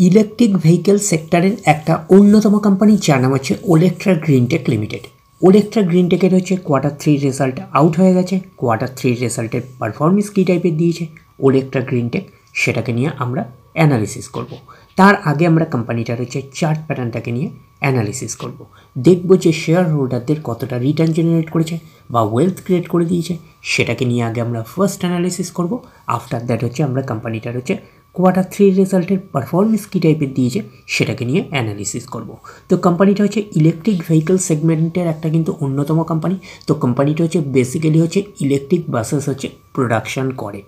Electric vehicle সেক্টরের একটা অন্যতম কোম্পানি যার নাম হচ্ছে ওলেক্ট্রা গ্রিনটেক লিমিটেড। ওলেক্ট্রা গ্রিনটেকের হচ্ছে কোয়ার্টার 3 রেজাল্ট আউট হয়ে গেছে। কোয়ার্টার 3 রেজাল্টের পারফরমেন্স কী টাইপের দিয়েছে ওলেক্ট্রা গ্রিনটেক, সেটাকে নিয়ে আমরা অ্যানালিসিস করব। তার আগে আমরা কোম্পানিটার হচ্ছে চার্ট প্যাটার্নটাকে নিয়ে অ্যানালিসিস করব, দেখব যে শেয়ার হোল্ডারদের কতটা রিটার্ন জেনারেট করেছে বা ওয়েলথ ক্রিয়েট করে দিয়েছে, সেটাকে নিয়ে আগে আমরা ফার্স্ট অ্যানালিসিস করব। আফটার দ্যাট হচ্ছে আমরা কোম্পানিটার হচ্ছে কোয়ার্টার 3 রেজাল্টের পারফরমেন্স কী টাইপের দিয়েছে সেটাকে নিয়ে অ্যানালিসিস করব। তো কোম্পানিটা হচ্ছে ইলেকট্রিক ভেহিকেল সেগমেন্টের একটা কিন্তু অন্যতম কোম্পানি। তো কোম্পানিটা হচ্ছে বেসিক্যালি হচ্ছে ইলেকট্রিক বাসেস হচ্ছে প্রোডাকশান করে।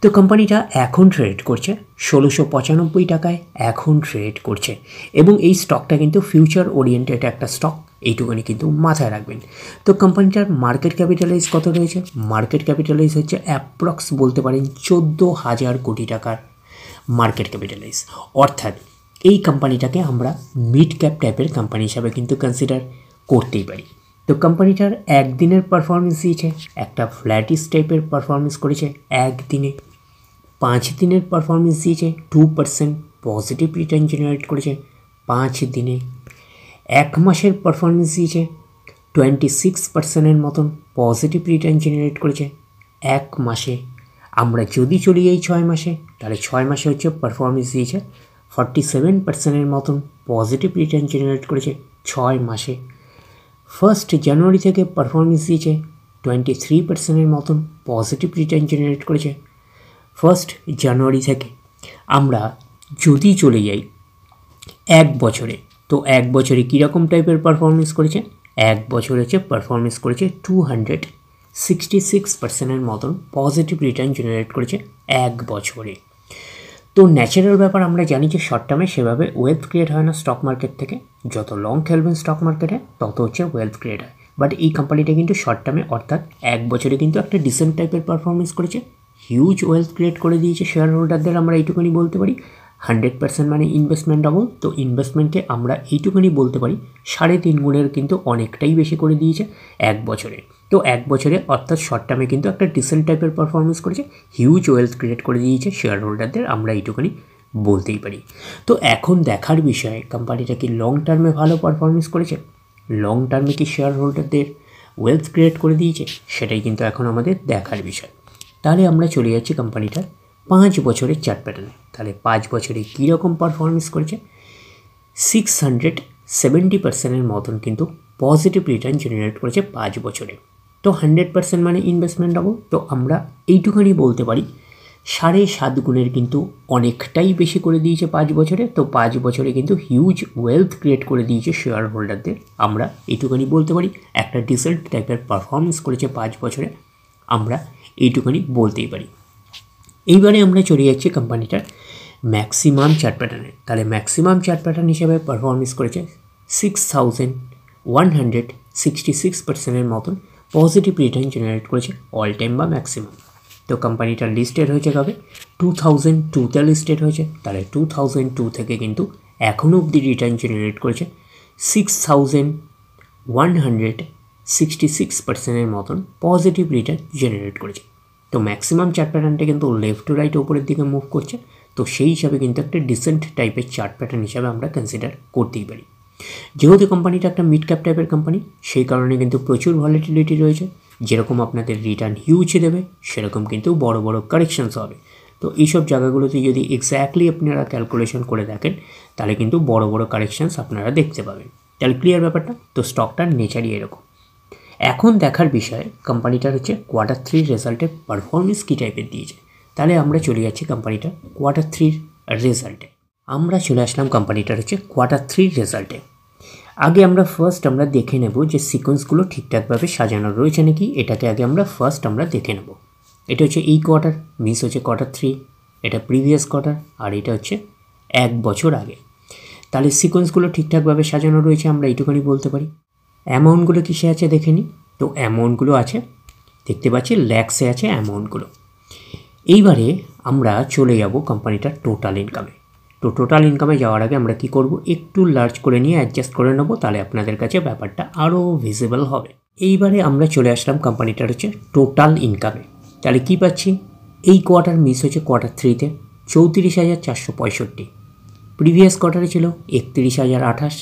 তো কোম্পানিটা এখন ট্রেড করছে 1695 টাকায় এখন ট্রেড করছে, এবং এই স্টকটা কিন্তু ফিউচার ওরিয়েন্টেড একটা স্টক, এইটুকুনি কিন্তু মাথায় রাখবেন। তো কোম্পানিটার মার্কেট ক্যাপিটালাইজ কত রয়েছে? মার্কেট ক্যাপিটালাইজ হচ্ছে অ্যাপ্রক্স বলতে পারেন 14,000 কোটি টাকার মার্কেট ক্যাপিটালাইজ। অর্থাৎ এই কোম্পানিটাকে আমরা মিড ক্যাপ টাইপের কোম্পানি হিসাবে কিন্তু কনসিডার করতেই পারি। তো কোম্পানিটার একদিনের পারফরমেন্স দিয়েছে, একটা ফ্ল্যাটিস টাইপের পারফরমেন্স করেছে একদিনে। 5 দিনের পারফরমেন্স দিয়েছে 2% পজিটিভ রিটার্ন জেনারেট করেছে 5 দিনে। 1 মাসের পারফরমেন্স দিয়েছে 26%-এর মতন পজিটিভ রিটার্ন জেনারেট করেছে 1 মাসে। আমরা যদি চলি এই 6 মাসে, তাহলে 6 মাসে হচ্ছে পারফরমেন্স দিয়েছে 47%-এর মতন পজিটিভ রিটার্ন জেনারেট করেছে 6 মাসে। 1 জানুয়ারি থেকে পারফরমেন্স দিয়েছে 23%-এর মতন পজিটিভ রিটার্ন জেনারেট করেছে 1 জানুয়ারি থেকে। আমরা যদি চলে যাই 1 বছরে, তো 1 বছরে কীরকম টাইপের পারফরমেন্স করেছে? 1 বছর হচ্ছে পারফরমেন্স করেছে 266%-এর মতন পজিটিভ রিটার্ন জেনারেট করেছে 1 বছরে। তো ন্যাচারাল ব্যাপার, আমরা জানি যে শর্ট টার্মে সেভাবে ওয়েলথ ক্রিয়েট হয় না স্টক মার্কেট থেকে। যত লং খেলবেন স্টক মার্কেটে তত হচ্ছে ওয়েলথ ক্রিয়েট হয়। বাট এই কোম্পানিটা কিন্তু শর্ট টার্মে অর্থাৎ 1 বছরে কিন্তু একটা ডিসেন্ট টাইপের পারফরমেন্স করেছে, হিউজ ওয়েলথ ক্রিয়েট করে দিয়েছে শেয়ার হোল্ডারদের। আমরা এইটুকুনি বলতে পারি 100% মানে ইনভেস্টমেন্ট ডবল। তো ইনভেস্টমেন্টকে আমরা এইটুকুনি বলতে পারি 3.5 গুণের কিন্তু অনেকটাই বেশি করে দিয়েছে 1 বছরে। তো 1 বছরে অর্থাৎ শর্ট টার্মে কিন্তু একটা ডিসেন্ট টাইপের পারফরমেন্স করেছে, হিউজ ওয়েলথ ক্রিয়েট করে দিয়েছে শেয়ার হোল্ডারদের, আমরা এইটুকুনি বলতেই পারি। তো এখন দেখার বিষয় কোম্পানিটা কি লং টার্মে ভালো পারফরমেন্স করেছে, লং টার্মে কি শেয়ার হোল্ডারদের ওয়েলথ ক্রিয়েট করে দিয়েছে, সেটাই কিন্তু এখন আমাদের দেখার বিষয়। তাহলে আমরা চলে যাচ্ছি কোম্পানিটার 5 বছরের চার্ট প্যাটার্নে। তাহলে 5 বছরে কীরকম পারফরমেন্স করেছে? 670%-এর মতন কিন্তু পজিটিভ রিটার্ন জেনারেট করেছে 5 বছরে। তো 100% মানে ইনভেস্টমেন্ট ডবল। তো আমরা এইটুখানি বলতে পারি 7.5 গুণের কিন্তু অনেকটাই বেশি করে দিয়েছে 5 বছরে। তো 5 বছরে কিন্তু হিউজ ওয়েলথ ক্রিয়েট করে দিয়েছে শেয়ার হোল্ডারদের, আমরা এইটুখানি বলতে পারি। একটা ডিসেন্ট টাইপের পারফরমেন্স করেছে 5 বছরে, আমরা এইটুখানি বলতেই পারি। এইবারে আমরা চলে যাচ্ছি কোম্পানিটার ম্যাক্সিমাম চার্ট প্যাটার্নে। তাহলে ম্যাক্সিমাম চার্ট প্যাটার্ন হিসেবে পারফরমেন্স করেছে 6166%-এর মতন পজিটিভ রিটার্ন জেনারেট করেছে অল টাইম বা ম্যাক্সিমাম। তো কোম্পানিটা লিস্টেড হয়েছে কবে? 2002-তে লিস্টেড হয়েছে। তাহলে 2002 থেকে কিন্তু এখনও অবধি রিটার্ন জেনারেট করেছে 6166%-এর মতন পজিটিভ রিটার্ন জেনারেট করেছে। তো ম্যাক্সিমাম চার্ট প্যাটার্নটা কিন্তু লেফট টু রাইট ওপরের দিকে মুভ করছে। তো সেই হিসাবে কিন্তু একটা ডিসেন্ট টাইপের চার্ট প্যাটার্ন হিসাবে আমরা কনসিডার করতেই পারি। যেহেতু কোম্পানিটা একটা মিড ক্যাপ টাইপের কোম্পানি, সেই কারণে কিন্তু প্রচুর ভলিটিলিটি রয়েছে। যেরকম আপনাদের রিটার্ন হিউজ দেবে, সেরকম কিন্তু বড় বড় কারেকশানস হবে। তো এইসব জায়গাগুলোতে যদি এক্স্যাক্টলি আপনারা ক্যালকুলেশন করে দেখেন, তাহলে কিন্তু বড় বড় কারেকশানস আপনারা দেখতে পাবেন। তাহলে ক্লিয়ার ব্যাপারটা? তো স্টকটার নেচারই এরকম। এখন দেখার বিষয় কোম্পানিটার হচ্ছে কোয়ার্টার 3 রেজাল্টের পারফরমেন্স কী টাইপের দিয়েছে। তাহলে আমরা চলে যাচ্ছি কোম্পানিটার কোয়ার্টার 3 রেজাল্টে। আমরা চলে আসলাম কোম্পানিটার হচ্ছে কোয়ার্টার 3 রেজাল্টে। আগে আমরা আমরা দেখে নেব যে সিকোয়েন্সগুলো ঠিকঠাকভাবে সাজানো রয়েছে নাকি। এটাকে আগে আমরা দেখে নেব। এটা হচ্ছে এই কোয়ার্টার, মিস হচ্ছে কোয়ার্টার 3, এটা প্রিভিয়াস কোয়ার্টার, আর এটা হচ্ছে 1 বছর আগে। তাহলে সিকোয়েন্সগুলো ঠিকঠাকভাবে সাজানো রয়েছে, আমরা এইটুখানি বলতে পারি। অ্যামাউন্টগুলো কিসে আছে দেখে নিই। তো অ্যামাউন্টগুলো আছে, দেখতে পাচ্ছি ল্যাক্সে আছে অ্যামাউন্টগুলো। এইবারে আমরা চলে যাব কোম্পানিটার টোটাল ইনকামে। তো টোটাল ইনকামে যাওয়ার আগে আমরা কি করব, একটু লার্জ করে নিয়ে অ্যাডজাস্ট করে নেব, তাহলে আপনাদের কাছে ব্যাপারটা আরও ভিজিবল হবে। এইবারে আমরা চলে আসলাম কোম্পানিটার হচ্ছে টোটাল ইনকামে। তাহলে কি পাচ্ছি, এই কোয়ার্টার মিস হচ্ছে কোয়ার্টার 3-তে 34,465, প্রিভিয়াস কোয়ার্টারে ছিল 31,028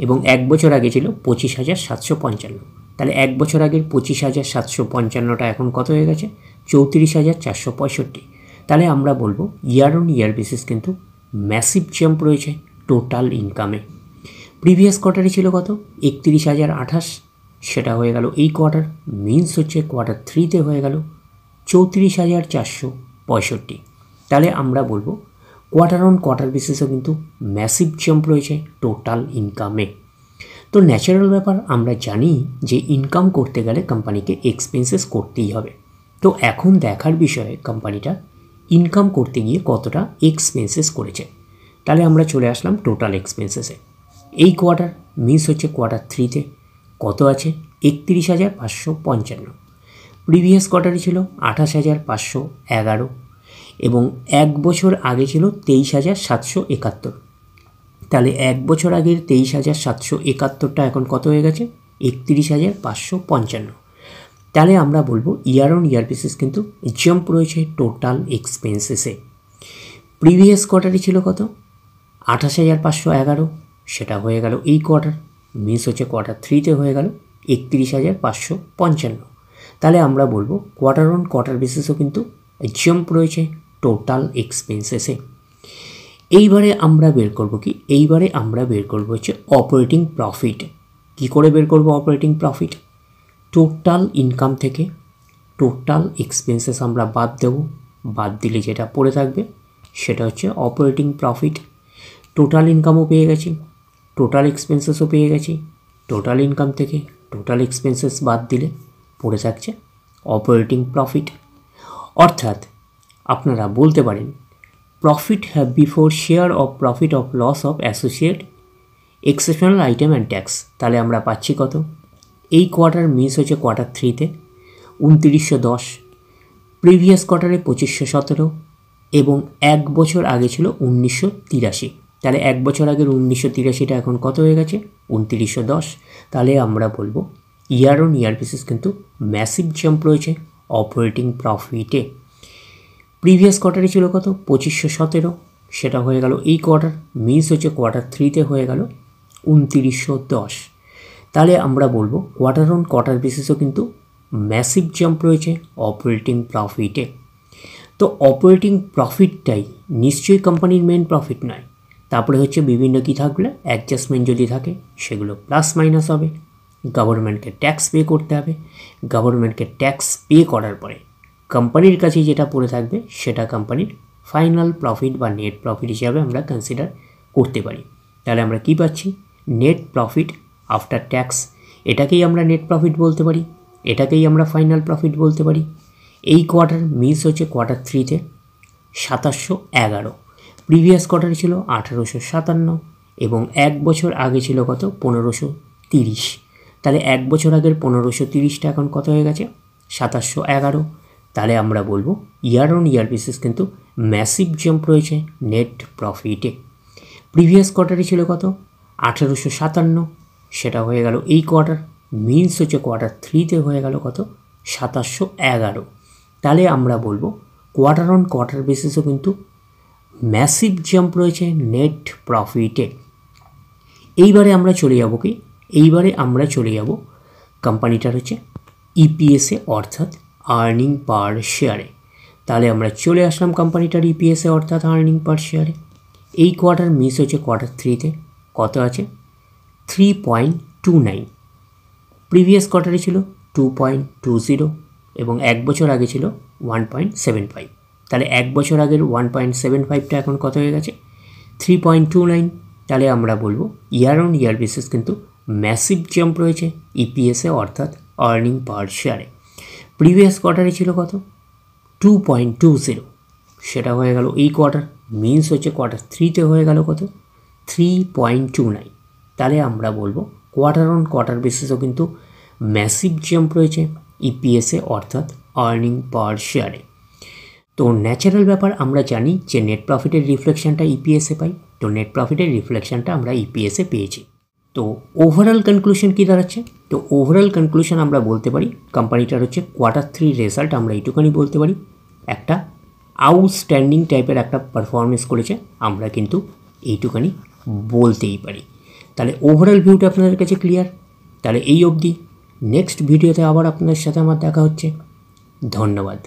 এবং এক বছর আগে ছিল 25,755। তাহলে এক বছর আগের 25,755টা এখন কত হয়ে গেছে? 34,465। তাহলে আমরা বলবো ইয়ার অন ইয়ার বেসিস কিন্তু ম্যাসিভ জাম্প রয়েছে টোটাল ইনকামে। প্রিভিয়াস কোয়ার্টারে ছিল কত? 31,028, সেটা হয়ে গেল এই কোয়ার্টার, মিনস হচ্ছে কোয়ার্টার 3তে হয়ে গেল 34,465। তাহলে আমরা বলবো কোয়ার্টার অন কোয়ার্টার বেসিসও কিন্তু ম্যাসিভ জাম্প রয়েছে টোটাল ইনকামে। তো ন্যাচারাল ব্যাপার, আমরা জানি যে ইনকাম করতে গেলে কোম্পানিকে এক্সপেন্সেস করতেই হবে। তো এখন দেখার বিষয়ে কোম্পানিটা ইনকাম করতে গিয়ে কতটা এক্সপেন্সেস করেছে। তাহলে আমরা চলে আসলাম টোটাল এক্সপেন্সেসে। এই কোয়ার্টার মিস হচ্ছে কোয়ার্টার 3তে কত আছে? 31,555। প্রিভিয়াস কোয়ার্টারে ছিল 28,511 এবং এক বছর আগে ছিল 23,771। তাহলে এক বছর আগের 23,771টা এখন কত হয়ে গেছে? 31,555। তাহলে আমরা বলবো ইয়ার অন ইয়ার বেসিস কিন্তু জাম্প রয়েছে টোটাল এক্সপেন্সেসে। প্রিভিয়াস কোয়ার্টারে ছিল কত? 28,511, সেটা হয়ে গেল এই কোয়ার্টার, মিস হচ্ছে কোয়ার্টার 3তে হয়ে গেল 31,555। তাহলে আমরা বলবো কোয়ার্টার অন কোয়ার্টার বেসিসও কিন্তু জাম্প রয়েছে টোটাল এক্সপেন্সেসে। এইবারে আমরা বের করব কি? এইবারে আমরা বের করব হচ্ছে অপারেটিং প্রফিট। কি করে বের করব অপারেটিং প্রফিট? টোটাল ইনকাম থেকে টোটাল এক্সপেন্সেস আমরা বাদ দেব, বাদ দিলে যেটা পড়ে থাকবে সেটা হচ্ছে অপারেটিং প্রফিট। টোটাল ইনকামও পেয়ে গেছি, টোটাল এক্সপেন্সেসও পেয়ে গেছি। টোটাল ইনকাম থেকে টোটাল এক্সপেন্সেস বাদ দিলে পড়ে থাকছে অপারেটিং প্রফিট। অর্থাৎ আপনারা বলতে পারেন profit have before share of profit of loss of associate exceptional item and tax. তাহলে আমরা পাচ্ছি কত? এই কোয়ার্টার মিস হচ্ছে কোয়ার্টার 3তে 2910, প্রিভিয়াস কোয়ার্টারে 2517 এবং এক বছর আগে ছিল 1983। তাহলে এক বছর আগের 1983টা এখন কত হয়ে গেছে? 2910। তাহলে আমরা বলবো ইয়ার অন ইয়ার বেসিস কিন্তু ম্যাসিভ জাম্প রয়েছে অপারেটিং প্রফিটে। প্রিভিয়াস কোয়ার্টারে ছিল কত? 2517, সেটা হয়ে গেল এই কোয়ার্টার, মিস হচ্ছে কোয়ার্টার 3তে হয়ে গেল 2910। তাহলে আমরা বলবো কোয়ার্টার অন কোয়ার্টার বেসিসও কিন্তু ম্যাসিভ জাম্প রয়েছে অপারেটিং প্রফিটে। তো অপারেটিং প্রফিটটাই নিশ্চয়ই কোম্পানির মেন প্রফিট নয়। তারপরে হচ্ছে বিভিন্ন কী থাকলে অ্যাডজাস্টমেন্ট যদি থাকে সেগুলো প্লাস মাইনাস হবে, গভর্নমেন্টকে ট্যাক্স পে করতে হবে, গভর্নমেন্টকে ট্যাক্স পে করার পরে কোম্পানির কাছে যেটা পড়ে থাকবে সেটা কোম্পানির ফাইনাল প্রফিট বা নেট প্রফিট হিসাবে আমরা কনসিডার করতে পারি। তাহলে আমরা কি পাচ্ছি? Net profit after tax. এটাকেই আমরা নেট প্রফিট বলতে পারি, এটাকেই আমরা ফাইনাল প্রফিট বলতে পারি। এই কোয়ার্টার মিস হচ্ছে কোয়ার্টার 3তে 2711, প্রিভিয়াস কোয়ার্টারে ছিল 1857 এবং এক বছর আগে ছিল কত? 1530। তাহলে এক বছর আগের 1530টা এখন কত হয়ে গেছে? 2711। তাহলে আমরা বলবো ইয়ার অন ইয়ার বেসিস কিন্তু ম্যাসিভ জাম্প রয়েছে নেট প্রফিটে। প্রিভিয়াস কোয়ার্টারে ছিল কত? 1857, সেটা হয়ে গেল এই কোয়ার্টার, মিনস হচ্ছে কোয়ার্টার 3তে হয়ে গেল কত? 2711। তাহলে আমরা বলবো কোয়ার্টার অন কোয়ার্টার বেসিসও কিন্তু ম্যাসিভ জাম্প রয়েছে নেট প্রফিটে। এইবারে আমরা চলে যাব কি? এইবারে আমরা চলে যাব কোম্পানিটার হচ্ছে ইপিএসে অর্থাৎ আর্নিং পার শেয়ারে। তাহলে আমরা চলে আসলাম কোম্পানিটার ইপিএসে অর্থাৎ আর্নিং পার শেয়ারে। এই কোয়ার্টার মিস হচ্ছে কোয়ার্টার 3তে কত আছে? 3.29, প্রিভিয়াস কোয়ার্টারে ছিল 2.20 এবং এক বছর আগে ছিল 1.75। তাহলে এক বছর আগের 1.75টা এখন কত হয়ে গেছে? 3.29। তাহলে আমরা বলবো ইয়ার অন ইয়ার বেসিস কিন্তু ম্যাসিভ জাম্প রয়েছে ইপিএসে অর্থাৎ আর্নিং পার শেয়ারে। প্রিভিয়াস কোয়ার্টারে ছিল কত? 2.20, সেটা হয়ে গেল এই কোয়ার্টার, মিনস হচ্ছে কোয়ার্টার 3তে হয়ে গেল কত? 3.29। তাহলে আমরা বলবো কোয়ার্টার অন কোয়ার্টার বেসিসও কিন্তু ম্যাসিভ জাম্প রয়েছে ইপিএসে অর্থাৎ আর্নিং পার শেয়ারে। তো ন্যাচারাল ব্যাপার, আমরা জানি যে নেট প্রফিটের রিফ্লেকশনটা ইপিএসে পাই, তো নেট প্রফিটের রিফ্লেকশনটা আমরা ইপিএসে পেয়েছি। তো ওভারঅল কনক্লুশন কী দাঁড়াচ্ছে? তো ওভারঅল কনক্লুশন আমরা বলতে পারি কোম্পানিটার হচ্ছে কোয়ার্টার 3 রেজাল্ট আমরা এইটুখানি বলতে পারি একটা আউটস্ট্যান্ডিং টাইপের একটা পারফরমেন্স করেছে। আমরা কিন্তু এইটুখানি বলতেই পারি। তাহলে ওভারঅল ভিউটা আপনাদের কাছে ক্লিয়ার। তাহলে এই অবধি, নেক্সট ভিডিওতে আবার আপনাদের সাথে আমার দেখা হচ্ছে। ধন্যবাদ।